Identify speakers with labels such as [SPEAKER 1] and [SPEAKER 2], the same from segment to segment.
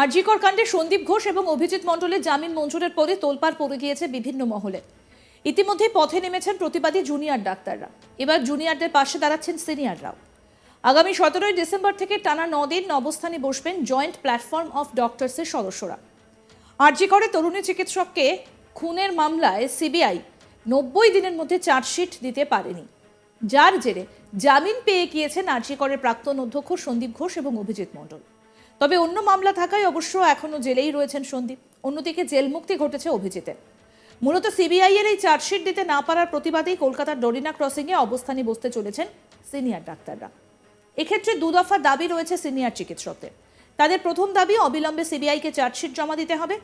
[SPEAKER 1] আরজি কর কাণ্ডে সন্দীপ ঘোষ এবং অভিজিৎ মণ্ডলের জামিন মঞ্জুরের পরে তোলপাড় পড়ে গিয়েছে বিভিন্ন মহলে। ইতিমধ্যে পথে নেমেছেন প্রতিবাদী জুনিয়র ডাক্তাররা। এবার জুনিয়রদের পাশে দাঁড়াচ্ছেন সিনিয়ররাও। আগামী 17 ডিসেম্বর থেকে টানা 9 দিন অবস্থানে বসবেন জয়েন্ট প্ল্যাটফর্ম অফ ডক্টরসের সদস্যরা। আরজি করে তরুণী চিকিৎসককে খুনের মামলায় সিবিআই 90 দিনের মধ্যে চার্জশিট দিতে পারেনি, যার জেরে জামিন পেয়ে গিয়েছেন আরজি করের প্রাক্তন অধ্যক্ষ সন্দীপ ঘোষ এবং অভিজিৎ মণ্ডল। তবে অন্য মামলা থাকায় অবশ্য এখনো জেলেই রয়েছেন সন্দীপ। অন্যদিকে জেল মুক্তি ঘটেছে অভিজিতের। মূলত সিবিআই এর এই চার্জশিট দিতে না পারার প্রতিবাদেই কলকাতার ডরিনা ক্রসিংয়ে অবস্থানে বসতে চলেছেন সিনিয়র ডাক্তাররা। এক্ষেত্রে দুদফা দাবি রয়েছে সিনিয়র চিকিৎসকদের। তাদের প্রথম দাবি, অবিলম্বে সিবিআইকে চার্জশিট জমা দিতে হবে,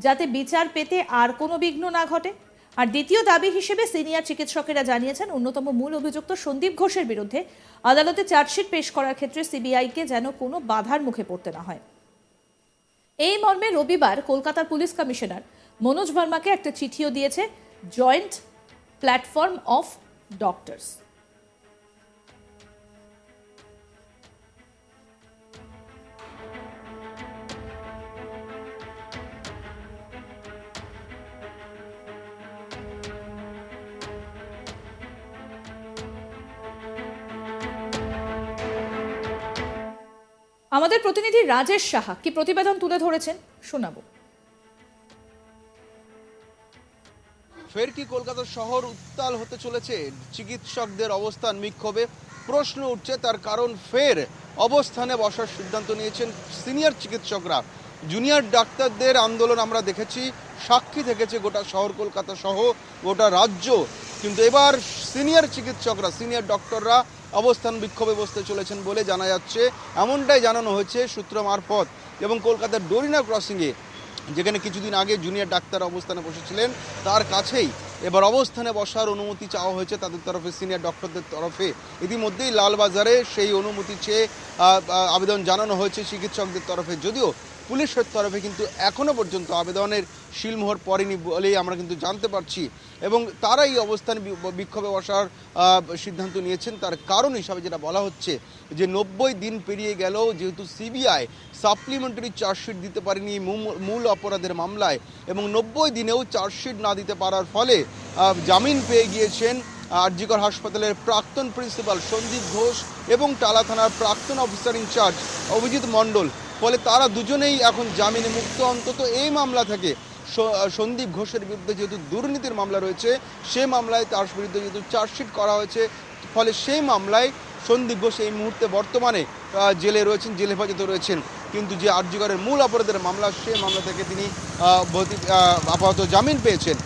[SPEAKER 1] যাতে বিচার পেতে আর কোনো বিঘ্ন না ঘটে। আর দ্বিতীয় দাবি হিসেবে সিনিয়র চিকিৎসকেরা জানিয়েছেন, অন্যতম মূল অভিযুক্ত সন্দীপ ঘোষের বিরুদ্ধে আদালতে চার্জশিট পেশ করার ক্ষেত্রে সিবিআইকে যেন কোনো বাধার মুখে পড়তে না হয়। এই মর্মে রবিবার কলকাতার পুলিশ কমিশনার মনোজ ভার্মাকে একটা চিঠিও দিয়েছে জয়েন্ট প্ল্যাটফর্ম অফ ডক্টরস। আমাদের প্রতিনিধি রাজেশ সাহা কি প্রতিবেদন তুলে ধরেছেন, শোনাবো।
[SPEAKER 2] ফের কি কলকাতা শহর উত্তাল হতে চলেছে চিকিৎসকদের অবস্থান বিক্ষোভে? প্রশ্ন উঠছে, তার কারণ ফের অবস্থানে বসার সিদ্ধান্ত নিয়েছেন সিনিয়র চিকিৎসকরা। জুনিয়র ডাক্তারদের আন্দোলন আমরা দেখেছি, সাক্ষী থেকেছে গোটা শহর কলকাতা সহ গোটা রাজ্য, কিন্তু এবার সিনিয়র চিকিৎসকরা, সিনিয়র ডক্টররা অবস্থান বিক্ষোভে বসতে চলেছেন বলে জানা যাচ্ছে। এমনটাই জানানো হয়েছে সূত্র মারফত। এবং কলকাতার ডরিনা ক্রসিংয়ে, যেখানে কিছুদিন আগে জুনিয়র ডাক্তার অবস্থানে বসেছিলেন, তার কাছেই এবার অবস্থানে বসার অনুমতি চাওয়া হয়েছে তাদের তরফে, সিনিয়র ডক্টরদের তরফে। ইতিমধ্যেই লালবাজারে সেই অনুমতি চেয়ে আবেদন জানানো হয়েছে চিকিৎসকদের তরফে, যদিও পুলিশের তরফে কিন্তু এখনও পর্যন্ত আবেদনের শিলমোহর পড়েনি বলেই আমরা কিন্তু জানতে পারছি। এবং তারা এই অবস্থানে বিক্ষোভে বসার সিদ্ধান্ত নিয়েছেন। তার কারণ হিসাবে যেটা বলা হচ্ছে যে 90 দিন পেরিয়ে গেল, যেহেতু সিবিআই সাপ্লিমেন্টারি চার্জশিট দিতে পারেনি মূল অপরাধের মামলায়, এবং 90 দিনেও চার্জশিট না দিতে পারার ফলে জামিন পেয়ে গিয়েছেন আরজি কর হাসপাতালের প্রাক্তন প্রিন্সিপাল সন্দীপ ঘোষ এবং টালা থানার প্রাক্তন অফিসার ইনচার্জ অভিজিৎ মণ্ডল। ফলে তারা দুজনেই এখন জামিনে মুক্ত। অন্তত এই মামলা থেকে সন্দীপ ঘোষের বিরুদ্ধে যেহেতু দুর্নীতির মামলা রয়েছে, সে মামলায় তার বিরুদ্ধে যেহেতু চার্জশিট করা হয়েছে, ফলে সেই মামলায় সন্দীপ ঘোষ এই মুহূর্তে বর্তমানে জেলে রয়েছেন, জেল হেফাজতে রয়েছেন। কিন্তু যে আরজি করের মূল অপরাধের মামলা, সে মামলা থেকে তিনি আপাতত জামিন পেয়েছেন,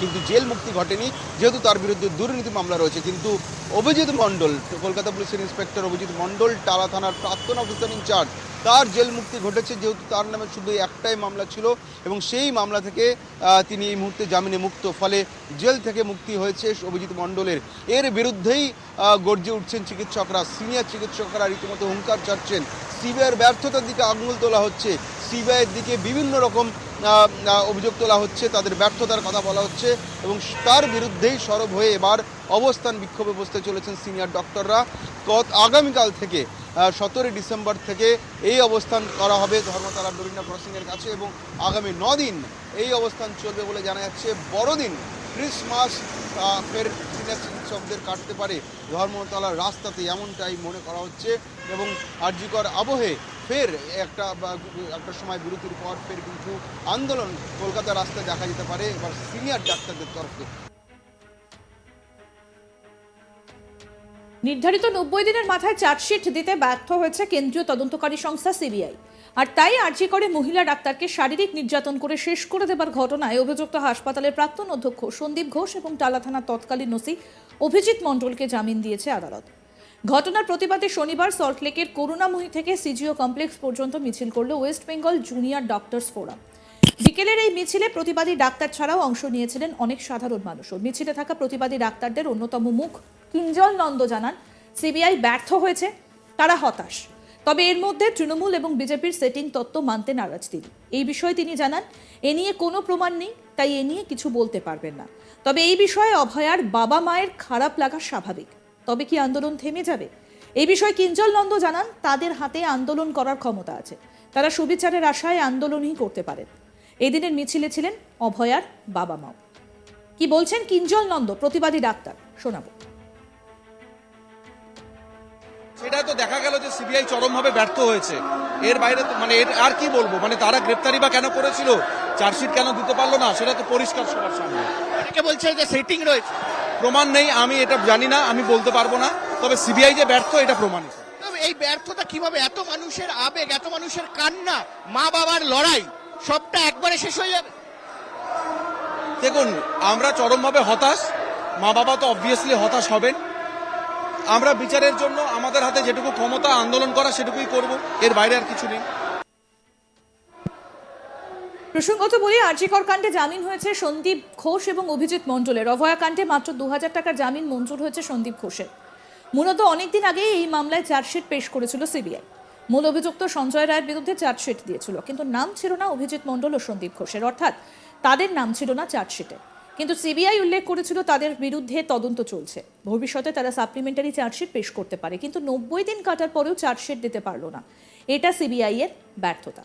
[SPEAKER 2] কিন্তু জেল মুক্তি ঘটেনি, যেহেতু তার বিরুদ্ধে দুর্নীতি মামলা রয়েছে। কিন্তু অভিজিৎ মণ্ডল, কলকাতা পুলিশের ইন্সপেক্টর অভিজিৎ মণ্ডল, টালা থানার প্রাক্তন অফিসার ইনচার্জ, তার জেল মুক্তি ঘটেছে, যেহেতু তার নামে শুধু একটাই মামলা ছিল এবং সেই মামলা থেকে তিনি এই মুহূর্তে জামিনে মুক্ত। ফলে জেল থেকে মুক্তি হয়েছে অভিজিৎ মণ্ডলের। এর বিরুদ্ধেই গর্জে উঠছেন চিকিৎসকরা, সিনিয়র চিকিৎসকরা রীতিমতো হুঙ্কার ছাড়ছেন। সিবিআইয়ের ব্যর্থতার দিকে আঙুল তোলা হচ্ছে, সিবিআইয়ের দিকে বিভিন্ন রকম অভিযোগ তোলা হচ্ছে, তাদের ব্যর্থতার কথা বলা হচ্ছে, এবং তার বিরুদ্ধেই সরব হয়ে এবার অবস্থান বিক্ষোভে বসতে চলেছেন সিনিয়র ডক্টররা। আগামীকাল থেকে 17 ডিসেম্বর থেকে এই অবস্থান করা হবে ধর্মতলা ডরিনা ক্রসিংয়ের কাছে, এবং আগামী 9 দিন এই অবস্থান চলবে বলে জানা যাচ্ছে। বড়দিন ক্রিসমাস ফের সিনিয়র চিকিৎসকদের কাটতে পারে ধর্মতলার রাস্তাতে, এমনটাই মনে করা হচ্ছে। এবং আরজি কর আবহে ফের একটা সময় বিরতির পর ফের কিন্তু আন্দোলন কলকাতার রাস্তায় দেখা যেতে পারে এবার সিনিয়র ডাক্তারদের তরফে।
[SPEAKER 1] নির্ধারিত 90 দিনের মাথায় চার্জশিট দিতে ব্যর্থ হয়েছে কেন্দ্রীয় তদন্তকারী সংস্থা সিবিআই। আর তাই আরজি করে মহিলা ডাক্তারকে শারীরিক নির্যাতন করে শেষ করে দেবার ঘটনায় অভিযুক্ত হাসপাতালের প্রাক্তন অধ্যক্ষ সন্দীপ ঘোষ এবং টালা থানার তৎকালীন ওসি অভিজিৎ মণ্ডলকে জামিন দিয়েছে আদালত। ঘটনার প্রতিবাদে শনিবার সল্টলেকের করুণাময়ী থেকে সিজিও কমপ্লেক্স পর্যন্ত মিছিল করল West Bengal junior doctors forum. বিকেলের এই মিছিলে প্রতিবাদী ডাক্তার ছাড়াও অংশ নিয়েছিলেন অনেক সাধারণ মানুষও। মিছিলে থাকা প্রতিবাদী ডাক্তারদের অন্যতম মুখ কিঞ্জল নন্দ জানান, সিবিআই ব্যর্থ হয়েছে, তারা হতাশ। তবে এর মধ্যে তৃণমূল এবং বিজেপির সেটিং তত্ত্ব মানতে নারাজ তিনি। এই বিষয়ে তিনি জানান, এ নিয়ে কোনো প্রমাণ নেই, তাই এ নিয়ে কিছু বলতে পারবেন না। তবে এই বিষয়ে অভয়ার বাবা মায়ের খারাপ লাগা স্বাভাবিক। তবে কি আন্দোলন থেমে যাবে? এই বিষয়ে কিঞ্জল নন্দ জানান, তাদের হাতে আন্দোলন করার ক্ষমতা আছে। তারা সুবিচারের আশায় আন্দোলনই করতে পারেন। এই দিনের মিছিলে ছিলেন অভয়ার বাবা মাও। কি বলছেন কিঞ্জল নন্দ, প্রতিবাদী ডাক্তার, শোনাবো।
[SPEAKER 3] সেটা তো দেখা গেল যে সিবিআই চরমভাবে ব্যর্থ হয়েছে। এর বাইরে তো এর আর কি বলবো, তারা গ্রেপ্তারি বা কেন করেছিল, চার্জশিট কেন দিতে পারলো না, সেটা তো পরিষ্কার সবার সামনে।
[SPEAKER 4] অনেকে বলছে যে সেটিং রয়েছে।
[SPEAKER 3] প্রমাণ নেই, আমি এটা জানি না, আমি বলতে পারবো না, তবে সিবিআই যে ব্যর্থ এটা প্রমাণিত।
[SPEAKER 4] তবে এই ব্যর্থতা কিভাবে, এত মানুষের আবেগ, এত মানুষের কান্না, মা বাবার লড়াই, সবটা একবারে শেষ হয়ে যাবে?
[SPEAKER 3] দেখুন, আমরা চরমভাবে হতাশ, মা বাবা তো অবভিয়াসলি হতাশ হবেন। আমরা বিচারের জন্য আমাদের হাতে যেটুকু ক্ষমতা আন্দোলন করা সেটুকুই করব, এর বাইরে আর কিছু নেই।
[SPEAKER 1] প্রসঙ্গত বলি, আরজিকর কাণ্ডে জামিন হয়েছে সন্দীপ ঘোষ এবং অভিজিৎ মণ্ডলের। অভয়া কাণ্ডে মাত্র 2000 টাকার জামিন মঞ্জুর হয়েছে সন্দীপ ঘোষের। মূলত অনেকদিন আগেই এই মামলায় চার্জশিট পেশ করেছিল সিবিআই। মূল অভিযুক্ত সঞ্জয় রায়ের বিরুদ্ধে চার্জশিট দিয়েছিল, কিন্তু নাম ছিল না অভিজিৎ মণ্ডল ও সন্দীপ ঘোষের, অর্থাৎ তাদের নাম ছিল না চার্জশিটে। কিন্তু সিবিআই উল্লেখ করেছিল তাদের বিরুদ্ধে তদন্ত চলছে, ভবিষ্যতে তারা সাপ্লিমেন্টারি চার্জশিট পেশ করতে পারে। কিন্তু 90 দিন কাটার পরেও চার্জশিট দিতে পারলো না, এটা সিবিআই এর ব্যর্থতা।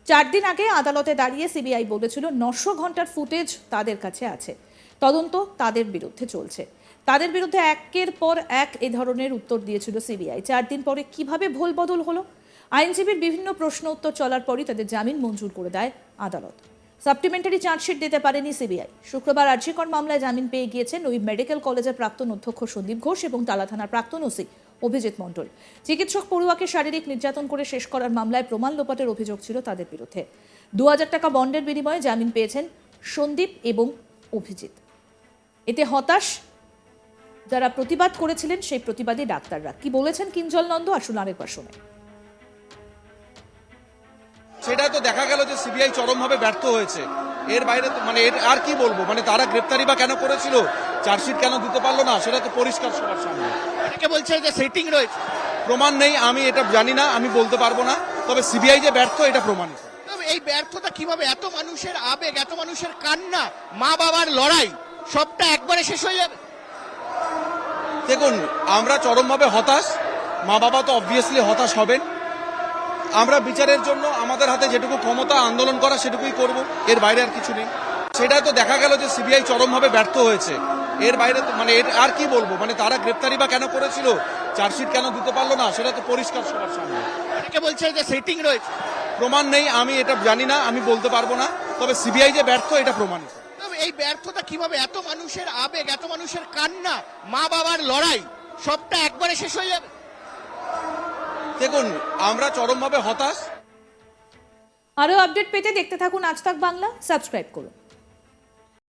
[SPEAKER 1] 4 দিন আগে আদালতে দাঁড়িয়ে সিবিআই বলেছিল 900 ঘন্টার ফুটেজ তাদের কাছে আছে, তদন্ত তাদের বিরুদ্ধে চলছে। তাদের বিরুদ্ধে একের পর এক এ ধরনের উত্তর দিয়েছিল সিবিআই। 4 দিন পরে কিভাবে ভুল বদল হলো? আইনজীবীর বিভিন্ন প্রশ্ন উত্তর চলার পরই তাদের জামিন মঞ্জুর করে দেয় আদালত। সাপ্লিমেন্টারি চার্জশিট দিতে পারেনি সিবিআই। শুক্রবার আরজিকর মামলায় জামিন পেয়ে গিয়েছেন ওই মেডিকেল কলেজের প্রাক্তন অধ্যক্ষ সন্দীপ ঘোষ এবং টালা থানার প্রাক্তন ওসি অভিজিৎ মণ্ডল। চিকিৎসক পড়ুয়াকে শারীরিক নির্যাতন করে শেষ করার মামলায় প্রমাণ লোপাটের অভিযোগ ছিল তাদের বিরুদ্ধে। 2000 টাকা বন্ডের বিনিময়ে জামিন পেয়েছেন সন্দীপ এবং অভিজিৎ। এতে হতাশ যারা প্রতিবাদ করেছিলেন সেই প্রতিবাদী ডাক্তাররা। কি বলেছেন কিঞ্জল নন্দ, আসুন আরেকবার শুনে।
[SPEAKER 3] সেটা তো দেখা গেল যে সিবিআই চরমভাবে ব্যর্থ হয়েছে। এর বাইরে তো এর আর কি বলবো, তারা গ্রেপ্তারি বা কেন করেছিল, চার্জশিট কেন দিতে পারলো না, সেটা তো পরিষ্কার সবার সামনে।
[SPEAKER 4] অনেকে বলছে যে সেটিং রয়েছে।
[SPEAKER 3] প্রমাণ নেই, আমি এটা জানি না, আমি বলতে পারবো না, তবে সিবিআই যে ব্যর্থ এটা প্রমাণিত।
[SPEAKER 4] তবে এই ব্যর্থতা কিভাবে, এত মানুষের আবেগ, এত মানুষের কান্না, মা বাবার লড়াই, সবটা একবারে শেষ হয়ে যাবে?
[SPEAKER 3] দেখুন, আমরা চরমভাবে হতাশ, মা বাবা তো অবভিয়াসলি হতাশ হবেন। আমরা বিচারের জন্য আমাদের হাতে যেটুকু ক্ষমতা আন্দোলন করা সেটুকুই করব, এর বাইরে আর কিছু নেই। সেটা তো দেখা গেল যে সিবিআই চরমভাবে ব্যর্থ হয়েছে। এর বাইরে তো এর আর কি বলবো, তারা গ্রেপ্তারি বা কেন করেছিল, চার্জশিট কেন দিতে পারলো না, সেটা তো পরিষ্কার সবার সামনে।
[SPEAKER 4] অনেকে বলছে যে সেটিং রয়েছে।
[SPEAKER 3] প্রমাণ নেই, আমি এটা জানি না, আমি বলতে পারবো না, তবে সিবিআই যে ব্যর্থ এটা প্রমাণিত।
[SPEAKER 4] তবে এই ব্যর্থতা কিভাবে, এত মানুষের আবেগ, এত মানুষের কান্না, মা বাবার লড়াই, সবটা একবারে শেষ হয়ে যাবে?
[SPEAKER 3] দেখুন, আমরা চরমভাবে হতাশ।
[SPEAKER 1] আরও আপডেট পেতে দেখতে থাকুন আজ তাক বাংলা, সাবস্ক্রাইব করুন।